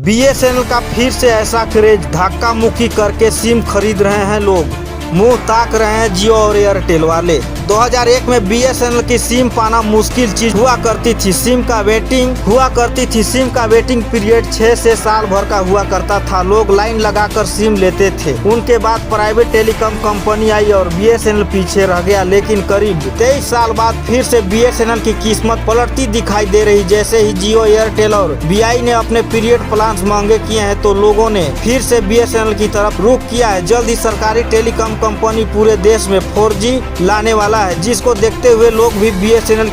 BSNL का फिर से ऐसा क्रेज, धक्का मुक्की करके सिम खरीद रहे हैं लोग। मुंह ताक रहे हैं जियो और एयरटेल वाले। 2001 में बीएसएनएल की सिम पाना मुश्किल चीज हुआ करती थी। सिम का वेटिंग पीरियड 6 से साल भर का हुआ करता था। लोग लाइन लगाकर सिम लेते थे। उनके बाद प्राइवेट टेलीकॉम कंपनी आई और बीएसएनएल पीछे रह गया। लेकिन करीब 23 साल बाद फिर से बीएसएनएल की किस्मत पलटती दिखाई दे रही। जैसे ही जियो, एयरटेल और बीआई ने अपने पीरियड प्लान महंगे किए हैं तो लोगों ने फिर से बीएसएनएल की तरफ रुख किया है। जल्द ही सरकारी टेलीकॉम कंपनी पूरे देश में 4G लाने वाला है, जिसको देखते हुए लोग भी बीएसएनएल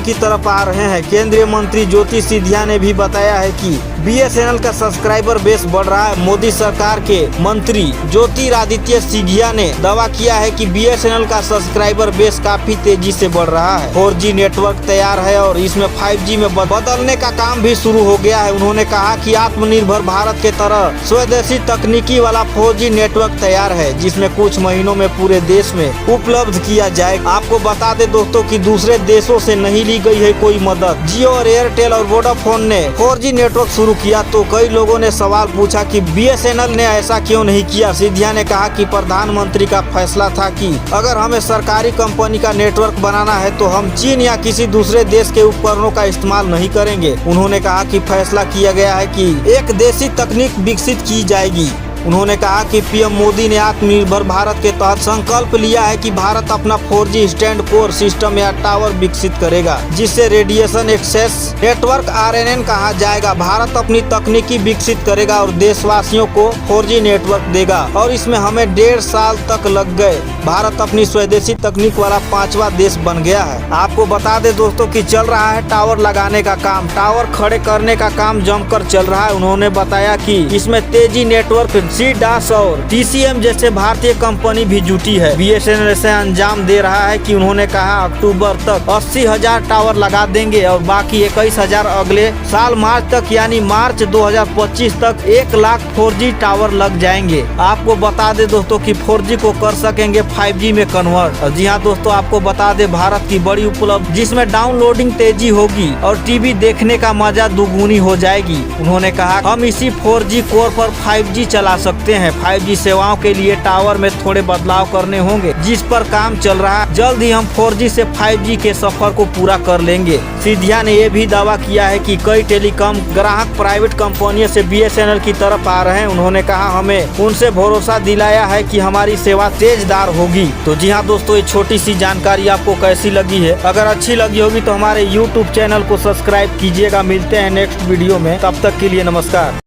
की तरफ आ रहे हैं। केंद्रीय मंत्री ज्योति सिंधिया ने भी बताया है कि बीएसएनएल का सब्सक्राइबर बेस बढ़ रहा है। मोदी सरकार के मंत्री ज्योतिरादित्य सिंधिया ने दावा किया है कि बीएसएनएल का सब्सक्राइबर बेस काफी तेजी से बढ़ रहा है। 4G नेटवर्क तैयार है और इसमें 5G में बदलने का काम भी शुरू हो गया है। उन्होंने कहा कि आत्मनिर्भर भारत के तरह स्वदेशी तकनीकी वाला 4G नेटवर्क तैयार है, जिसमें कुछ महीनों में पूरे देश में उपलब्ध किया जाएगा। आपको बता दें दोस्तों कि दूसरे देशों से नहीं ली गई है कोई मदद। जियो और एयरटेल और वोडाफोन ने 4G नेटवर्क शुरू किया तो कई लोगों ने सवाल पूछा कि बीएसएनएल ने ऐसा क्यों नहीं किया। सिंधिया ने कहा कि प्रधानमंत्री का फैसला था कि अगर हमें सरकारी कंपनी का नेटवर्क बनाना है तो हम चीन या किसी दूसरे देश के उपकरणों का इस्तेमाल नहीं करेंगे। उन्होंने कहा कि फैसला किया गया है कि एक देशी तकनीक विकसित की जाएगी। उन्होंने कहा कि पीएम मोदी ने आत्मनिर्भर भारत के तहत संकल्प लिया है कि भारत अपना 4G स्टैंड कोर सिस्टम या टावर विकसित करेगा, जिससे रेडिएशन एक्सेस नेटवर्क RNN कहा जाएगा। भारत अपनी तकनीकी विकसित करेगा और देशवासियों को 4G नेटवर्क देगा और इसमें हमें 1.5 साल तक लग गए। भारत अपनी स्वदेशी तकनीक वाला 5वां देश बन गया है। आपको बता दें दोस्तों कि चल रहा है टावर लगाने का काम, टावर खड़े करने का काम जमकर चल रहा है। उन्होंने बताया कि इसमें तेजी नेटवर्क, C-DAS और TCM जैसे भारतीय कंपनी भी जुटी है। बीएसएनएल से अंजाम दे रहा है कि उन्होंने कहा अक्टूबर तक 80,000 टावर लगा देंगे और बाकी 21,000 अगले साल मार्च तक, यानी मार्च 2025 तक 1 लाख 4G टावर लग जाएंगे। आपको बता दे दोस्तों कि 4G को कर सकेंगे 5G में कन्वर्ट। जी हाँ दोस्तों, आपको बता दे भारत की बड़ी उपलब्धि, जिसमें डाउनलोडिंग तेजी होगी और टीवी देखने का मजा दुगुनी हो जाएगी। उन्होंने कहा हम इसी 4G कोर पर 5G चला सकते हैं। 5G सेवाओं के लिए टावर में थोड़े बदलाव करने होंगे, जिस पर काम चल रहा है। जल्द ही हम 4G से 5G के सफर को पूरा कर लेंगे। सिंधिया ने यह भी दावा किया है कि कई टेलीकॉम ग्राहक प्राइवेट कंपनियों से बीएसएनएल की तरफ आ रहे हैं। उन्होंने कहा हमें उनसे भरोसा दिलाया है कि हमारी सेवा तेजदार होगी। तो जी हाँ दोस्तों, ये छोटी सी जानकारी आपको कैसी लगी है? अगर अच्छी लगी होगी तो हमारे YouTube चैनल को सब्सक्राइब कीजिएगा। मिलते हैं नेक्स्ट वीडियो में, तब तक के लिए नमस्कार।